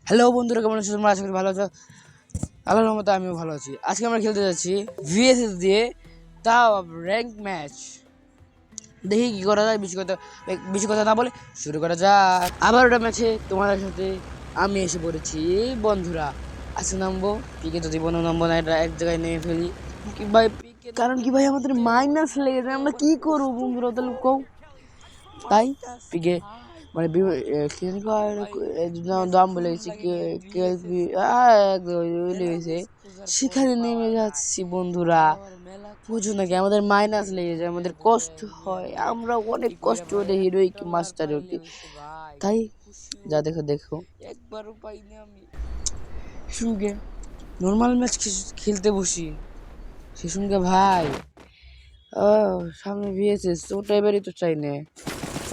Hello বন্ধুরা, কেমন আছো তোমরা? আশা করি ভালো আছো। আল্লাহর রহমতে আমিও ভালো আছি। আজকে আমরা খেলতে যাচ্ছি ভিএসএস দিয়ে, তাও র্যাঙ্ক ম্যাচ। দেখি কি করা যায়। বেশি কথা না বলে শুরু করা যাক। আবার ওটা ম্যাচে তোমাদের সাথে আমি এসে পড়েছি বন্ধুরা। আজকে নামবো পিকে, যদি কোনো নামবো না, এটা এক জায়গায় নেমে ফেলি কি ভাই। কারণ কি ভাই, আমাদের মাইনাস লেগে যায়, আমরা কি করবো বন্ধুরা তাহলে কও। তাই পিকে মানে দাম বলে গেছি লেগেছে, সেখানে নেমে যাচ্ছি বন্ধুরা। বুঝো নাকি, আমাদের মাইনাস লেগে যায়, আমাদের কষ্ট হয়, আমরা অনেক কষ্ট করে হিরোইক মাস্টার উঠি। তাই যা দেখো দেখো, একবারও পাইনি আমি সঙ্গে নর্মাল ম্যাচ খেলতে বসি সে সঙ্গে ভাই। ও সামনে ভিএসএস ওটা এবারই তো চাই না।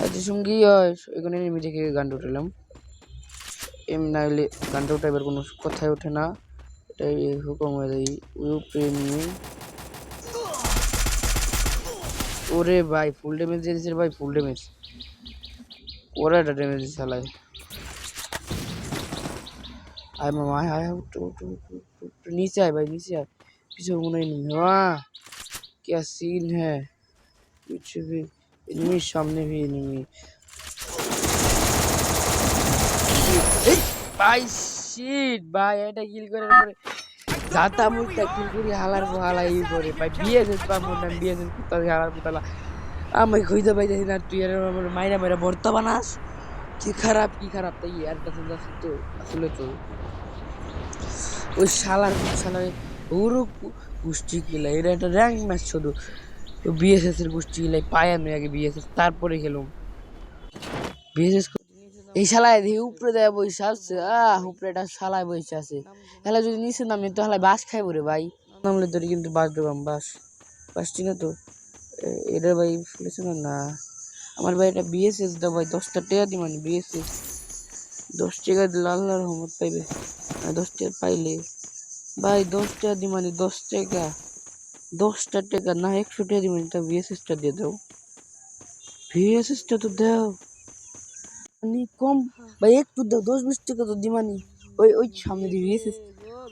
আর যে সঙ্গী হয় এখানে নেমে থেকে গানটা উঠালাম, এমনি না হলে গানটা উঠা এবার কোনো কথাই ওঠে না। এটাই হুকুম হয়ে যায় উপরে নিয়ে। ওরে ভাই ফুল ড্যামেজ দিয়ে দিচ্ছে ভাই, ফুল ড্যামেজ। ওরা একটা ড্যামেজ দিচ্ছে চালায়। আয় মামা আয় আয়, নিচে আয় ভাই, নিচে আয়। पीछे वो नहीं नहीं वाह क्या सीन है। पीछे भी एनिमी, सामने भी एनिमी। ভাই শিট ভাই, এটা কিল করার পরে যাতা মুতা কিল করি হালার হালা ই করে ভাই। বিএসএস পা মোর নাম বিএসএস কুত্তা হালার পুতালা। আমি কইতে পাইতেছি না, তুই আর আমার মাইরা মাইরা ভর্তা বানাস। কি খারাপ তাই আর কাছে যাচ্ছি তো। আসলে তো ওই শালার ওরও গোষ্ঠী কিলা, এটা একটা র্যাঙ্ক ম্যাচ শুধু। বিএসএস এর গোষ্ঠী কিলাই পাই আমি আগে বিএসএস, তারপরে খেলুম বিএসএস। এই শালায় দেখি উপরে দেয় বসে আছে, উপরে একটা শালায় বসে আছে। হেলা যদি নিচে নামি তো হেলায় বাস খাইব রে ভাই। নামলে তোর কিন্তু বাস দেবাম, বাস ঠিক আছে তো। এটা ভাই ফুলেছে না না, আমার ভাই এটা বিএসএস দাও ভাই, 10টা টাকা দি মানে বিএসএস 10 টাকা দিলে আল্লাহর রহমত পাইবে। 10 টাকা পাইলে ভাই 10 টাকা দি মানে 10 টাকা, 10টা টাকা না 100 টাকা দি মানে তা বিএসএসটা দিয়ে দাও, বিএসএসটা তো দাও। মানে কম ভাই, একটু দাও, 10-20 টাকা তো দিমানি। ওই সামনে দিয়ে বিএসএস,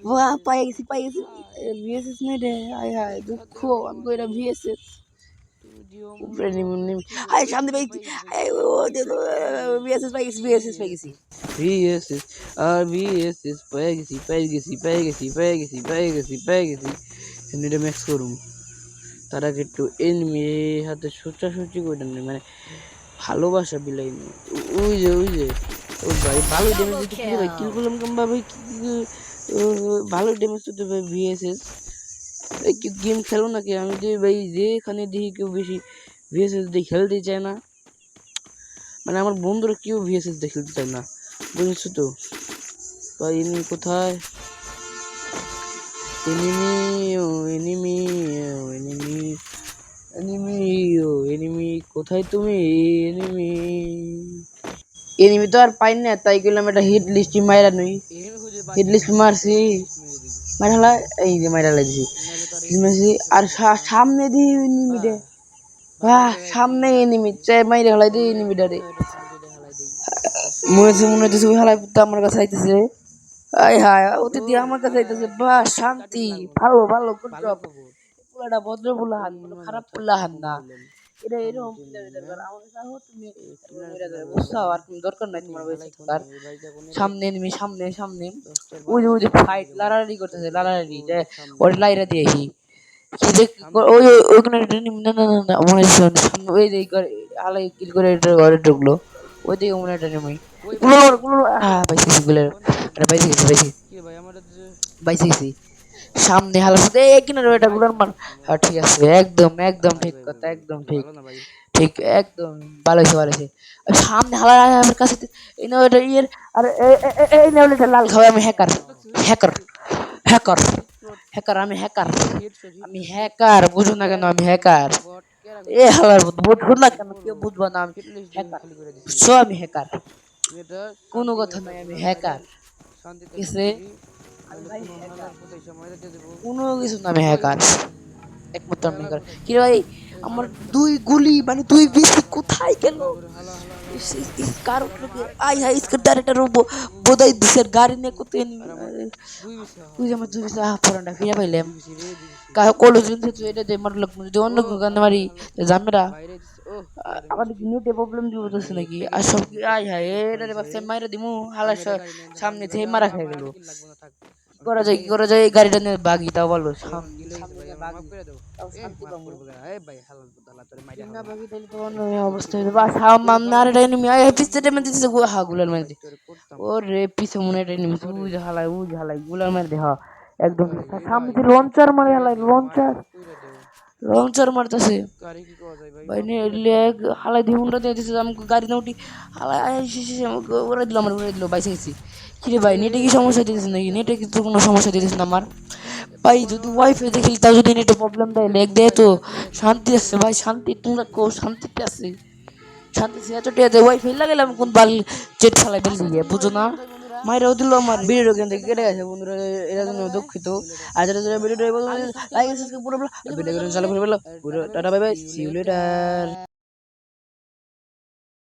বাহ পাই গেছি বিএসএস নেই রে। হায় হায় দুঃখ, আমি কইরা বিএসএস উপরে নিমি আয় সামনে পাইছি। বিএসএস পাই গেছি বিএসএস আর বিএসএস পাই গেছি। এটা ম্যাক্স করুম, তার আগে একটু এনিমি হাতে সোচাসুচি করে নেই, মানে ভালোবাসা বিলাই নেই। ওই যে ও ভাই ভালো ড্যামেজ দিতে কি ভাই, কিল করলাম কেমন ভাই, ভালো ড্যামেজ দিতে ভাই ভিএসএস। এই কি গেম খেলো নাকি? আমি যে ভাই যেখানে দেখি কেউ বেশি ভিএসএস দিয়ে খেলতে চায় না, মানে আমার বন্ধুরা কেউ ভিএসএস দিয়ে খেলতে চায় না, বুঝেছো তো ভাই। এনিমি কোথায়? এনিমি ও এনিমি ও এনিমি এনিমি ও এনিমি কোথায় তুমি? এনিমি তো আর পাই না, তাই গেলাম একটা হিট লিস্ট মাইরা নই। হিট লিস্ট মারছি মাইরালা, এই যে মাইরালা দিছি আর সামনে দিয়ে এনিমি রে। সামনে এনিমি চাই মাইরে হালাই দিই এনিমিটা রে। মনে হচ্ছে ওই হালাই পুত্তা আমার কাছে আইতেছে। আয় হায় ওতে দিয়ে আমার কাছে আইতেছে, বাহ শান্তি। ভালো গুড জব। পুরাটা ভদ্র পুলাহান, কোনো খারাপ পুলাহান না। এটা এরকম প্লেয়ার দরকার আমাদের সাথে। তুমি বুঝছাও, আর কোনো দরকার নাই তোমার বেঁচে থাকার। সামনে এনিমি, সামনে ওই যে ফাইট লারারি করতেছে, লারারি যে ওর লাইরা দিয়েছি কি দেখ। ওইখানে না মনে হচ্ছে সামনে ওই যে আলাই কিল করে এটা ঘরে ঢুকলো। ওই দিকে মনে একটা নেমে বাইসে গেছি সামনে হালা কিনা এটা গুলার মার। হ্যাঁ ঠিক আছে, একদম ঠিক কথা, একদম ঠিক ঠিক একদম ভালো হয়েছে। সামনে হালা আমার কাছে এই না ওটা ইয়ের। আর এই নেওয়ালে লাল খাবে। আমি হ্যাকার হ্যাকার হ্যাকার হ্যাকার আমি হ্যাকার বুঝুন না কেন? আমি হ্যাকার। এ হালার বুঝবো না কেন? কেউ বুঝবো না আমি হ্যাকার, বুঝছো? আমি হ্যাকার, কোনো কথা নাই, আমি হ্যাকার। কিসে আমি ভাই হ্যাকার, কোনো কিছু না, আমি হ্যাকার। একমাত্র আমি করি কি রে ভাই আমার দুই গুলি মানে দুই বিসি কোথায় গেল কার উঠলো কি আই হাই इसका डायरेक्टर বোধাই দিছে গাড়ি নিয়ে কোথায় তুই আমার দুই বিসি পুরানটা ফিরে পাইলাম কলেজ তুই এটা দে মার লোক যদি অন্য গান মারি জামেরা আবার নেটে প্রবলেম দিব বলতেছে নাকি আর সব আই হাই এটা রে বাচ্চা মাইরা দিমু হালার সামনে থেকে মারা খেয়ে গেল কি করা যায় এই গাড়িটা নিয়ে বাগি তাও বলো অবস্থা মামনার এটা এনিমি আই পিছে টেমে দিতেছে গুলার মেরে দে ওরে পিছে মনে এটা এনিমি উজ হালাই গুলার মেরে দে হ্যাঁ একদম সামনে দিয়ে লঞ্চার মারে হালাই লঞ্চার মারতেছে ভাই নে লেগ হালাই দিয়ে হুন্ডা দিয়ে দিতেছে আমাকে গাড়ি না উঠি হালাই আমাকে উড়াই দিল বাইসে গেছি কিরে ভাই নেটে কি সমস্যা দিতেছে নাকি নেটে কিন্তু কোনো সমস্যা দিতেছে না আমার ভাই যদি ওয়াইফাই দেখি তাও যদি নেটে প্রবলেম দেয় লেগ দেয় তো শান্তি আছে ভাই শান্তি তোমরা কো শান্তিতে আছে শান্তি সে চটে আছে ওয়াইফাই লাগাইলাম কোন বাল জেট ফালাই বেল দিয়ে বুঝো না মাইরাও দিল আমার ভিডিও কেন থেকে কেটে গেছে বন্ধুরা এরা জন্য দুঃখিত আর যারা ভিডিওটা লাইক সাবস্ক্রাইব পুরো ভিডিও চালু করে বলো tata bye bye see you letter